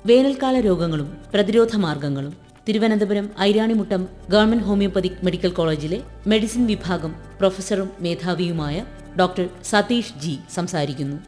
വേനൽക്കാല രോഗങ്ങളും പ്രതിരോധ മാർഗങ്ങളും Thiruvananthapuram Airanimuttam government homoeopathic medical കോളേജിലെ മെഡിസിൻ വിഭാഗം പ്രൊഫസറും മേധാവിയുമായ ഡോക്ടർ സതീഷ് ജി സംസാരിക്കുന്നു.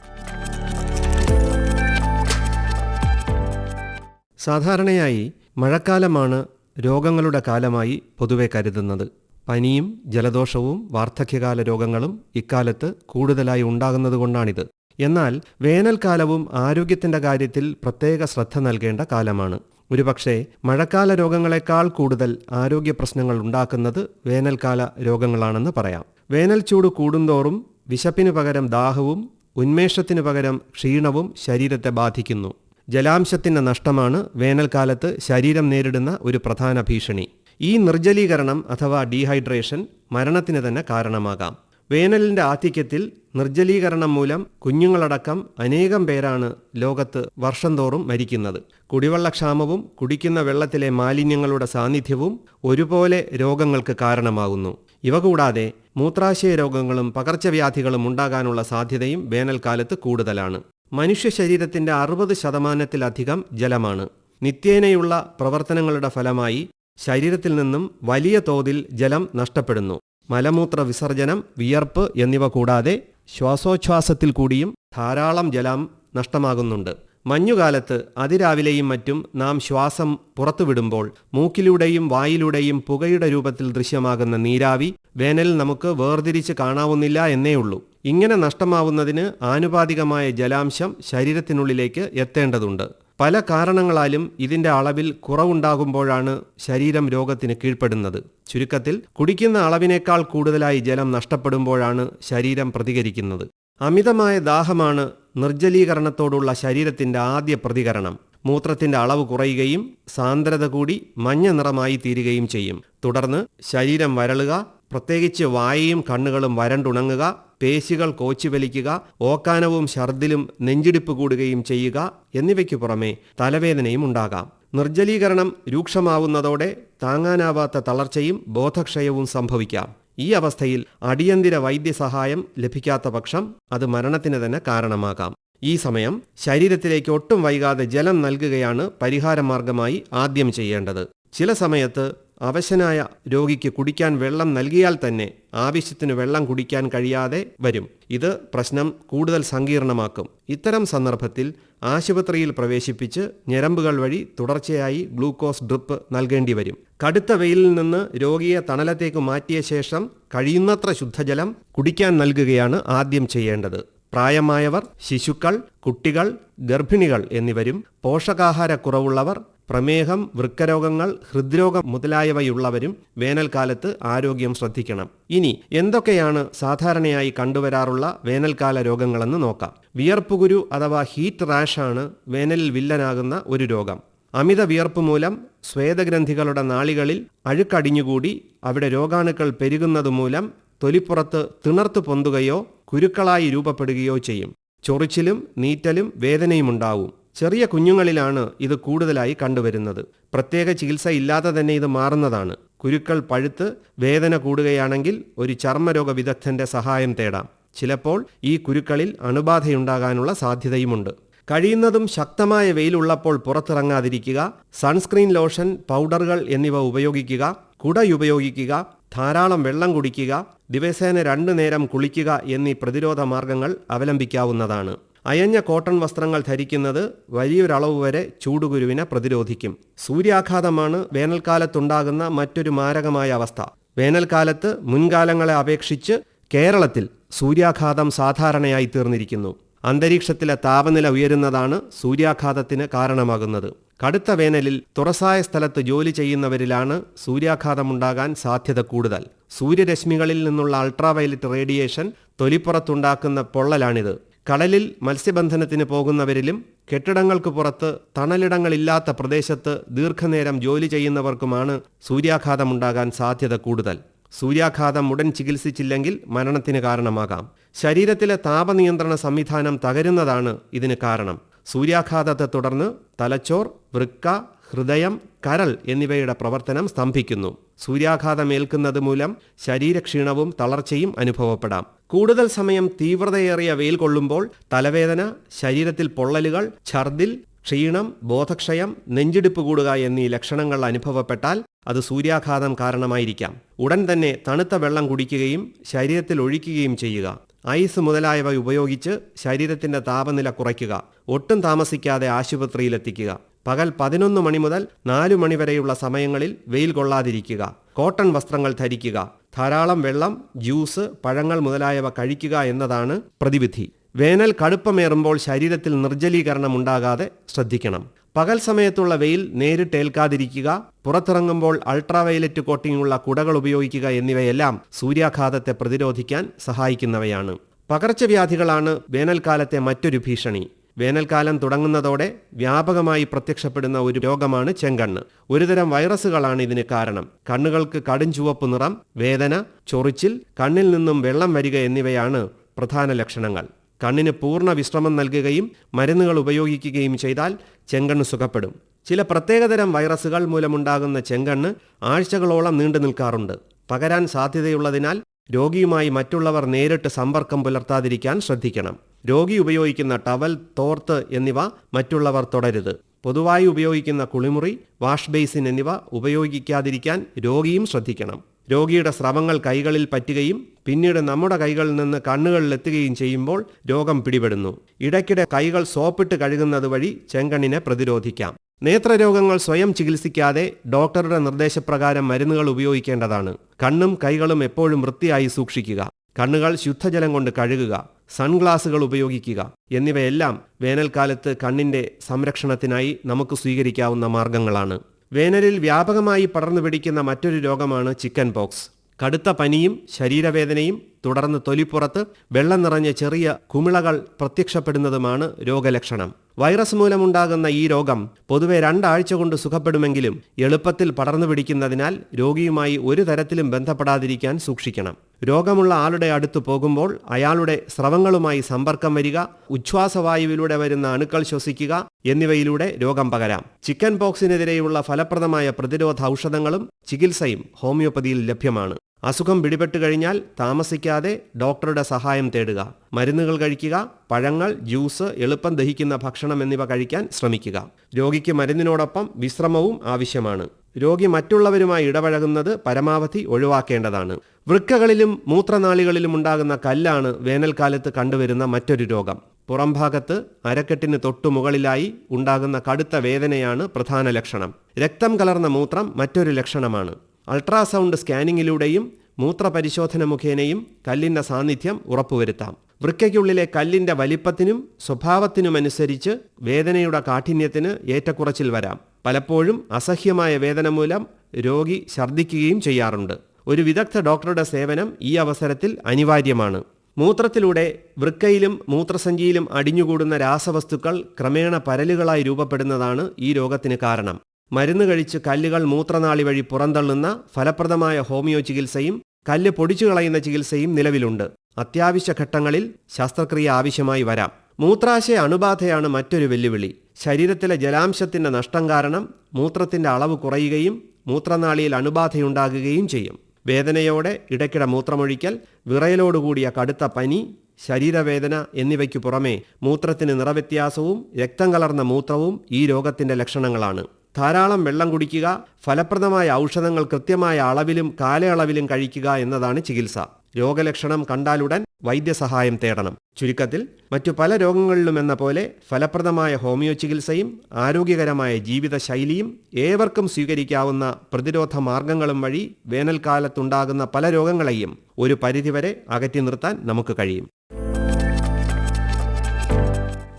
സാധാരണയായി മഴക്കാലമാണ് രോഗങ്ങളുടെ കാലമായി പൊതുവെ കരുതുന്നത്. പനിയും ജലദോഷവും വാർദ്ധക്യകാല രോഗങ്ങളും ഇക്കാലത്ത് കൂടുതലായി ഉണ്ടാകുന്നതുകൊണ്ടാണിത്. എന്നാൽ വേനൽക്കാലവും ആരോഗ്യത്തിൻ്റെ കാര്യത്തിൽ പ്രത്യേക ശ്രദ്ധ നൽകേണ്ട കാലമാണ്. ഒരുപക്ഷെ മഴക്കാല രോഗങ്ങളെക്കാൾ കൂടുതൽ ആരോഗ്യ പ്രശ്നങ്ങൾ ഉണ്ടാക്കുന്നത് വേനൽക്കാല രോഗങ്ങളാണെന്ന് പറയാം. വേനൽ ചൂട് കൂടുന്തോറും വിശപ്പിനു പകരം ദാഹവും ഉന്മേഷത്തിനു പകരം ക്ഷീണവും ശരീരത്തെ ബാധിക്കുന്നു. ജലാംശത്തിൻ്റെ നഷ്ടമാണ് വേനൽക്കാലത്ത് ശരീരം നേരിടുന്ന ഒരു പ്രധാന ഭീഷണി. ഈ നിർജ്ജലീകരണം അഥവാ ഡീഹൈഡ്രേഷൻ മരണത്തിന് തന്നെ കാരണമാകാം. വേനലിൻ്റെ ആധിക്യത്തിൽ നിർജ്ജലീകരണം മൂലം കുഞ്ഞുങ്ങളടക്കം അനേകം പേരാണ് ലോകത്ത് വർഷം തോറും മരിക്കുന്നത്. കുടിവെള്ളക്ഷാമവും കുടിക്കുന്ന വെള്ളത്തിലെ മാലിന്യങ്ങളുടെ സാന്നിധ്യവും ഒരുപോലെ രോഗങ്ങൾക്ക് കാരണമാകുന്നു. ഇവ കൂടാതെ മൂത്രാശയ രോഗങ്ങളും പകർച്ചവ്യാധികളും ഉണ്ടാകാനുള്ള സാധ്യതയും വേനൽക്കാലത്ത് കൂടുതലാണ്. മനുഷ്യ ശരീരത്തിൻ്റെ 60% ജലമാണ്. നിത്യേനയുള്ള പ്രവർത്തനങ്ങളുടെ ഫലമായി ശരീരത്തിൽ നിന്നും വലിയ തോതിൽ ജലം നഷ്ടപ്പെടുന്നു. മലമൂത്ര വിസർജനം, വിയർപ്പ് എന്നിവ കൂടാതെ ശ്വാസോച്ഛ്വാസത്തിൽ കൂടിയും ധാരാളം ജലം നഷ്ടമാകുന്നുണ്ട്. മഞ്ഞുകാലത്ത് അതിരാവിലെയും മറ്റും നാം ശ്വാസം പുറത്തുവിടുമ്പോൾ മൂക്കിലൂടെയും വായിലൂടെയും പുകയുടെ രൂപത്തിൽ ദൃശ്യമാകുന്ന നീരാവി വേനലിൽ നമുക്ക് വേർതിരിച്ച് കാണാവുന്നില്ല എന്നേ ഉള്ളൂ. ഇങ്ങനെ നഷ്ടമാവുന്നതിന് ആനുപാതികമായ ജലാംശം ശരീരത്തിനുള്ളിലേക്ക് എത്തേണ്ടതുണ്ട്. പല കാരണങ്ങളാലും ഇതിൻ്റെ അളവിൽ കുറവുണ്ടാകുമ്പോഴാണ് ശരീരം രോഗത്തിന് കീഴ്പ്പെടുന്നത്. ചുരുക്കത്തിൽ കുടിക്കുന്ന അളവിനേക്കാൾ കൂടുതലായി ജലം നഷ്ടപ്പെടുമ്പോഴാണ് ശരീരം പ്രതികരിക്കുന്നത്. അമിതമായ ദാഹമാണ് നിർജ്ജലീകരണത്തോടുള്ള ശരീരത്തിൻ്റെ ആദ്യ പ്രതികരണം. മൂത്രത്തിൻ്റെ അളവ് കുറയുകയും സാന്ദ്രത കൂടി മഞ്ഞ നിറമായി തീരുകയും ചെയ്യും. തുടർന്ന് ശരീരം വരളുക, പ്രത്യേകിച്ച് വായയും കണ്ണുകളും വരണ്ടുണങ്ങുക, പേശികൾ കോച്ചിവലിക്കുക, ഓക്കാനവും ഛർദിലും നെഞ്ചിടിപ്പ് കൂടുകയും ചെയ്യുക എന്നിവയ്ക്കു പുറമെ തലവേദനയും ഉണ്ടാകാം. നിർജ്ജലീകരണം രൂക്ഷമാവുന്നതോടെ താങ്ങാനാവാത്ത തളർച്ചയും ബോധക്ഷയവും സംഭവിക്കാം. ഈ അവസ്ഥയിൽ അടിയന്തര വൈദ്യസഹായം ലഭിക്കാത്ത പക്ഷം അത് മരണത്തിന് തന്നെ കാരണമാകാം. ഈ സമയം ശരീരത്തിലേക്ക് ഒട്ടും വൈകാതെ ജലം നൽകുകയാണ് പരിഹാരമാർഗമായി ആദ്യം ചെയ്യേണ്ടത്. ചില സമയത്ത് അവശനായ രോഗിക്ക് കുടിക്കാൻ വെള്ളം നൽകിയാൽ തന്നെ ആവശ്യത്തിന് വെള്ളം കുടിക്കാൻ കഴിയാതെ വരും. ഇത് പ്രശ്നം കൂടുതൽ സങ്കീർണമാക്കും. ഇത്തരം സന്ദർഭത്തിൽ ആശുപത്രിയിൽ പ്രവേശിപ്പിച്ച് ഞരമ്പുകൾ വഴി തുടർച്ചയായി ഗ്ലൂക്കോസ് ഡ്രിപ്പ് നൽകേണ്ടി വരും. കടുത്ത വെയിലിൽ നിന്ന് രോഗിയെ തണലത്തേക്ക് മാറ്റിയ ശേഷം കഴിയുന്നത്ര ശുദ്ധജലം കുടിക്കാൻ നൽകുകയാണ് ആദ്യം ചെയ്യേണ്ടത്. പ്രായമായവർ, ശിശുക്കൾ, കുട്ടികൾ, ഗർഭിണികൾ എന്നിവരും പോഷകാഹാരക്കുറവുള്ളവർ, പ്രമേഹം, വൃക്കരോഗങ്ങൾ, ഹൃദ്രോഗം മുതലായവയുള്ളവരും വേനൽക്കാലത്ത് ആരോഗ്യം ശ്രദ്ധിക്കണം. ഇനി എന്തൊക്കെയാണ് സാധാരണയായി കണ്ടുവരാറുള്ള വേനൽക്കാല രോഗങ്ങളെന്ന് നോക്കാം. വിയർപ്പുകുരു അഥവാ ഹീറ്റ് റാഷാണ് വേനലിൽ വില്ലനാകുന്ന ഒരു രോഗം. അമിത വിയർപ്പ് മൂലം സ്വേദഗ്രന്ഥികളുടെ നാളികളിൽ അഴുക്കടിഞ്ഞുകൂടി അവിടെ രോഗാണുക്കൾ പെരുകുന്നതുമൂലം തൊലിപ്പുറത്ത് തിണർത്തു പൊന്തുകയോ കുരുക്കളായി രൂപപ്പെടുകയോ ചെയ്യും. ചൊറിച്ചിലും നീറ്റലും വേദനയും ഉണ്ടാവും. ചെറിയ കുഞ്ഞുങ്ങളിലാണ് ഇത് കൂടുതലായി കണ്ടുവരുന്നത്. പ്രത്യേക ചികിത്സ ഇല്ലാതെ തന്നെ ഇത് മാറുന്നതാണ്. കുരുക്കൾ പഴുത്ത് വേദന കൂടുകയാണെങ്കിൽ ഒരു ചർമ്മരോഗ വിദഗ്ധന്റെ സഹായം തേടാം. ചിലപ്പോൾ ഈ കുരുക്കളിൽ അണുബാധയുണ്ടാകാനുള്ള സാധ്യതയുമുണ്ട്. കഴിയുന്നതും ശക്തമായ വെയിലുള്ളപ്പോൾ പുറത്തിറങ്ങാതിരിക്കുക. സൺസ്ക്രീൻ, ലോഷൻ, പൗഡറുകൾ എന്നിവ ഉപയോഗിക്കുക. കുടയുപയോഗിക്കുക. ധാരാളം വെള്ളം കുടിക്കുക. ദിവസേന 2 നേരം കുളിക്കുക എന്നീ പ്രതിരോധ മാർഗങ്ങൾ അവലംബിക്കാവുന്നതാണ്. അയഞ്ഞ കോട്ടൺ വസ്ത്രങ്ങൾ ധരിക്കുന്നത് വലിയൊരളവ് വരെ ചൂടുകുരുവിനെ പ്രതിരോധിക്കും. സൂര്യാഘാതമാണ് വേനൽക്കാലത്തുണ്ടാകുന്ന മറ്റൊരു മാരകമായ അവസ്ഥ. വേനൽക്കാലത്ത് മുൻകാലങ്ങളെ അപേക്ഷിച്ച് കേരളത്തിൽ സൂര്യാഘാതം സാധാരണയായി തീർന്നിരിക്കുന്നു. അന്തരീക്ഷത്തിലെ താപനില ഉയരുന്നതാണ് സൂര്യാഘാതത്തിന് കാരണമാകുന്നത്. കടുത്ത വേനലിൽ തുറസായ സ്ഥലത്ത് ജോലി ചെയ്യുന്നവരിലാണ് സൂര്യാഘാതമുണ്ടാകാൻ സാധ്യത കൂടുതൽ. സൂര്യരശ്മികളിൽ നിന്നുള്ള അൾട്രാവയലറ്റ് റേഡിയേഷൻ തൊലിപ്പുറത്തുണ്ടാക്കുന്ന പൊള്ളലാണിത്. കടലിൽ മത്സ്യബന്ധനത്തിന് പോകുന്നവരിലും കെട്ടിടങ്ങൾക്ക് പുറത്ത് തണലിടങ്ങളില്ലാത്ത പ്രദേശത്ത് ദീർഘനേരം ജോലി ചെയ്യുന്നവർക്കുമാണ് സൂര്യാഘാതമുണ്ടാകാൻ സാധ്യത കൂടുതൽ. സൂര്യാഘാതം ഉടൻ ചികിത്സിച്ചില്ലെങ്കിൽ മരണത്തിന് കാരണമാകാം. ശരീരത്തിലെ താപനിയന്ത്രണ സംവിധാനം തകരുന്നതാണ് ഇതിന് കാരണം. സൂര്യാഘാതത്തെ തുടർന്ന് തലച്ചോർ, വൃക്ക, ഹൃദയം, കരൾ എന്നിവയുടെ പ്രവർത്തനം സ്തംഭിക്കുന്നു. സൂര്യാഘാതമേൽക്കുന്നത് മൂലം ശരീരക്ഷീണവും തളർച്ചയും അനുഭവപ്പെടാം. കൂടുതൽ സമയം തീവ്രതയേറിയ വെയിൽ കൊള്ളുമ്പോൾ തലവേദന, ശരീരത്തിൽ പൊള്ളലുകൾ, ഛർദിൽ, ക്ഷീണം, ബോധക്ഷയം, നെഞ്ചിടിപ്പ് കൂടുക എന്നീ ലക്ഷണങ്ങൾ അനുഭവപ്പെട്ടാൽ അത് സൂര്യാഘാതം കാരണമായിരിക്കാം. ഉടൻ തന്നെ തണുത്ത വെള്ളം കുടിക്കുകയും ശരീരത്തിൽ ഒഴിക്കുകയും ചെയ്യുക. ഐസ് മുതലായവ ഉപയോഗിച്ച് ശരീരത്തിന്റെ താപനില കുറയ്ക്കുക. ഒട്ടും താമസിക്കാതെ ആശുപത്രിയിലെത്തിക്കുക. പകൽ 11 മണി മുതൽ 4 മണി വരെയുള്ള സമയങ്ങളിൽ വെയിൽ കൊള്ളാതിരിക്കുക. കോട്ടൺ വസ്ത്രങ്ങൾ ധരിക്കുക. ധാരാളം വെള്ളം, ജ്യൂസ്, പഴങ്ങൾ മുതലായവ കഴിക്കുക എന്നതാണ് പ്രതിവിധി. വേനൽ കടുപ്പമേറുമ്പോൾ ശരീരത്തിൽ നിർജ്ജലീകരണം ഉണ്ടാകാതെ ശ്രദ്ധിക്കണം. പകൽ സമയത്തുള്ള വെയിൽ നേരിട്ടേൽക്കാതിരിക്കുക. പുറത്തിറങ്ങുമ്പോൾ അൾട്രാവയലറ്റ് കോട്ടിംഗുള്ള കുടകൾ ഉപയോഗിക്കുക എന്നിവയെല്ലാം സൂര്യാഘാതത്തെ പ്രതിരോധിക്കാൻ സഹായിക്കുന്നവയാണ്. പകർച്ചവ്യാധികളാണ് വേനൽക്കാലത്തെ മറ്റൊരു ഭീഷണി. വേനൽക്കാലം തുടങ്ങുന്നതോടെ വ്യാപകമായി പ്രത്യക്ഷപ്പെടുന്ന ഒരു രോഗമാണ് ചെങ്കണ്ണ്. ഒരുതരം വൈറസുകളാണ് ഇതിന് കാരണം. കണ്ണുകൾക്ക് കടും ചുവപ്പ് നിറം, വേദന, ചൊറിച്ചിൽ, കണ്ണിൽ നിന്നും വെള്ളം വരിക എന്നിവയാണ് പ്രധാന ലക്ഷണങ്ങൾ. കണ്ണിന് പൂർണ്ണ വിശ്രമം നൽകുകയും മരുന്നുകൾ ഉപയോഗിക്കുകയും ചെയ്താൽ ചെങ്കണ്ണ് സുഖപ്പെടും. ചില പ്രത്യേകതരം വൈറസുകൾ മൂലമുണ്ടാകുന്ന ചെങ്കണ്ണ് ആഴ്ചകളോളം നീണ്ടു നിൽക്കാറുണ്ട്. പകരാൻ സാധ്യതയുള്ളതിനാൽ രോഗിയുമായി മറ്റുള്ളവർ നേരിട്ട് സമ്പർക്കം പുലർത്താതിരിക്കാൻ ശ്രദ്ധിക്കണം. രോഗി ഉപയോഗിക്കുന്ന ടവൽ, തോർത്ത് എന്നിവ മറ്റുള്ളവർ തൊടരുത്. പൊതുവായി ഉപയോഗിക്കുന്ന കുളിമുറി, വാഷ് ബേസിൻ എന്നിവ ഉപയോഗിക്കാതിരിക്കാൻ രോഗിയും ശ്രദ്ധിക്കണം. രോഗിയുടെ സ്രവങ്ങൾ കൈകളിൽ പറ്റുകയും പിന്നീട് നമ്മുടെ കൈകളിൽ നിന്ന് കണ്ണുകളിലെത്തുകയും ചെയ്യുമ്പോൾ രോഗം പിടിപെടുന്നു. ഇടയ്ക്കിടെ കൈകൾ സോപ്പിട്ട് കഴുകുന്നത് വഴി ചെങ്കണ്ണിനെ പ്രതിരോധിക്കാം. നേത്രരോഗങ്ങൾ സ്വയം ചികിത്സിക്കാതെ ഡോക്ടറുടെ നിർദ്ദേശപ്രകാരം മരുന്നുകൾ ഉപയോഗിക്കേണ്ടതാണ്. കണ്ണും കൈകളും എപ്പോഴും വൃത്തിയായി സൂക്ഷിക്കുക. കണ്ണുകൾ ശുദ്ധജലം കൊണ്ട് കഴുകുക, സൺഗ്ലാസുകൾ ഉപയോഗിക്കുക എന്നിവയെല്ലാം വേനൽക്കാലത്ത് കണ്ണിന്റെ സംരക്ഷണത്തിനായി നമുക്ക് സ്വീകരിക്കാവുന്ന മാർഗങ്ങളാണ്. വേനലിൽ വ്യാപകമായി പടർന്നു പിടിക്കുന്ന മറ്റൊരു രോഗമാണ് ചിക്കൻ പോക്സ്. കടുത്ത പനിയും ശരീരവേദനയും തുടർന്ന് തൊലിപ്പുറത്ത് വെള്ളം നിറഞ്ഞ ചെറിയ കുമിളകൾ പ്രത്യക്ഷപ്പെടുന്നതുമാണ് രോഗലക്ഷണം. വൈറസ് മൂലമുണ്ടാകുന്ന ഈ രോഗം പൊതുവെ 2 ആഴ്ച കൊണ്ട് സുഖപ്പെടുമെങ്കിലും എളുപ്പത്തിൽ പടർന്നു പിടിക്കുന്നതിനാൽ രോഗിയുമായി ഒരു തരത്തിലും ബന്ധപ്പെടാതിരിക്കാൻ സൂക്ഷിക്കണം. രോഗമുള്ള ആളുടെ അടുത്ത് പോകുമ്പോൾ അയാളുടെ സ്രവങ്ങളുമായി സമ്പർക്കം വരിക, ഉച്ഛ്വാസവായുവിലൂടെ വരുന്ന അണുക്കൾ ശ്വസിക്കുക എന്നിവയിലൂടെ രോഗം പകരാം. ചിക്കൻ പോക്സിനെതിരെയുള്ള ഫലപ്രദമായ പ്രതിരോധ ഔഷധങ്ങളും ചികിത്സയും ഹോമിയോപ്പതിയിൽ ലഭ്യമാണ്. അസുഖം പിടിപെട്ടു കഴിഞ്ഞാൽ താമസിക്കാതെ ഡോക്ടറുടെ സഹായം തേടുക. മരുന്നുകൾ കഴിക്കുക, പഴങ്ങൾ, ജ്യൂസ്, എളുപ്പം ദഹിക്കുന്ന ഭക്ഷണം എന്നിവ കഴിക്കാൻ ശ്രമിക്കുക. രോഗിക്ക് മരുന്നിനോടൊപ്പം വിശ്രമവും ആവശ്യമാണ്. രോഗി മറ്റുള്ളവരുമായി ഇടപഴകുന്നത് പരമാവധി ഒഴിവാക്കേണ്ടതാണ്. വൃക്കകളിലും മൂത്രനാളികളിലും ഉണ്ടാകുന്ന കല്ലാണ് വേനൽക്കാലത്ത് കണ്ടുവരുന്ന മറ്റൊരു രോഗം. പുറംഭാഗത്ത് അരക്കെട്ടിന് തൊട്ടുമുകളിലായി ഉണ്ടാകുന്ന കടുത്ത വേദനയാണ് പ്രധാന ലക്ഷണം. രക്തം കലർന്ന മൂത്രം മറ്റൊരു ലക്ഷണമാണ്. അൾട്രാസൗണ്ട് സ്കാനിങ്ങിലൂടെയും മൂത്രപരിശോധന മുഖേനയും കല്ലിന്റെ സാന്നിധ്യം ഉറപ്പുവരുത്താം. വൃക്കയ്ക്കുള്ളിലെ കല്ലിന്റെ വലിപ്പത്തിനും സ്വഭാവത്തിനുമനുസരിച്ച് വേദനയുടെ കാഠിന്യത്തിന് ഏറ്റക്കുറച്ചിൽ വരാം. പലപ്പോഴും അസഹ്യമായ വേദന മൂലം രോഗി ഛർദ്ദിക്കുകയും ചെയ്യാറുണ്ട്. ഒരു വിദഗ്ധ ഡോക്ടറുടെ സേവനം ഈ അവസരത്തിൽ അനിവാര്യമാണ്. മൂത്രത്തിലൂടെ വൃക്കയിലും മൂത്രസഞ്ചിയിലും അടിഞ്ഞുകൂടുന്ന രാസവസ്തുക്കൾ ക്രമേണ പരലുകളായി രൂപപ്പെടുന്നതാണ് ഈ രോഗത്തിന് കാരണം. മരുന്ന് കഴിച്ച് കല്ലുകൾ മൂത്രനാളി വഴി പുറന്തള്ളുന്ന ഫലപ്രദമായ ഹോമിയോ ചികിത്സയും കല്ല് പൊടിച്ചു കളയുന്ന ചികിത്സയും നിലവിലുണ്ട്. അത്യാവശ്യ ഘട്ടങ്ങളിൽ ശസ്ത്രക്രിയ ആവശ്യമായി വരാം. മൂത്രാശയ അണുബാധയാണ് മറ്റൊരു വെല്ലുവിളി. ശരീരത്തിലെ ജലാംശത്തിന്റെ നഷ്ടം കാരണം മൂത്രത്തിന്റെ അളവ് കുറയുകയും മൂത്രനാളിയിൽ അണുബാധയുണ്ടാകുകയും ചെയ്യും. വേദനയോടെ ഇടയ്ക്കിടെ മൂത്രമൊഴിക്കൽ, വിറയലോടുകൂടിയ കടുത്ത പനി, ശരീരവേദന എന്നിവയ്ക്കു പുറമെ മൂത്രത്തിന് നിറവ്യത്യാസവും രക്തം കലർന്ന മൂത്രവും ഈ രോഗത്തിന്റെ ലക്ഷണങ്ങളാണ്. ധാരാളം വെള്ളം കുടിക്കുക, ഫലപ്രദമായ ഔഷധങ്ങൾ കൃത്യമായ അളവിലും കാലയളവിലും കഴിക്കുക എന്നതാണ് ചികിത്സ. രോഗലക്ഷണം കണ്ടാലുടൻ വൈദ്യസഹായം തേടണം. ചുരുക്കത്തിൽ മറ്റു പല രോഗങ്ങളിലും എന്ന പോലെ ഫലപ്രദമായ ഹോമിയോ ചികിത്സയും ആരോഗ്യകരമായ ജീവിതശൈലിയും ഏവർക്കും സ്വീകരിക്കാവുന്ന പ്രതിരോധ മാർഗങ്ങളും വഴി വേനൽക്കാലത്തുണ്ടാകുന്ന പല രോഗങ്ങളെയും ഒരു പരിധിവരെ അകറ്റി നിർത്താൻ നമുക്ക് കഴിയും.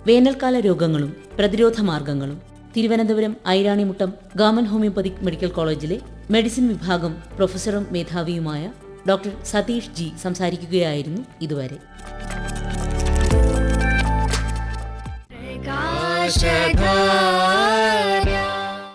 വേനൽക്കാല രോഗങ്ങളും പ്രതിരോധ മാർഗങ്ങളും Thiruvananthapuram Airanimuttam government homoeopathic medical കോളേജിലെ മെഡിസിൻ വിഭാഗം പ്രൊഫസറും മേധാവിയുമായ ഡോക്ടർ സതീഷ് ജി സംസാരിക്കുകയായിരുന്നു ഇതുവരെ. പ്രകാശധാര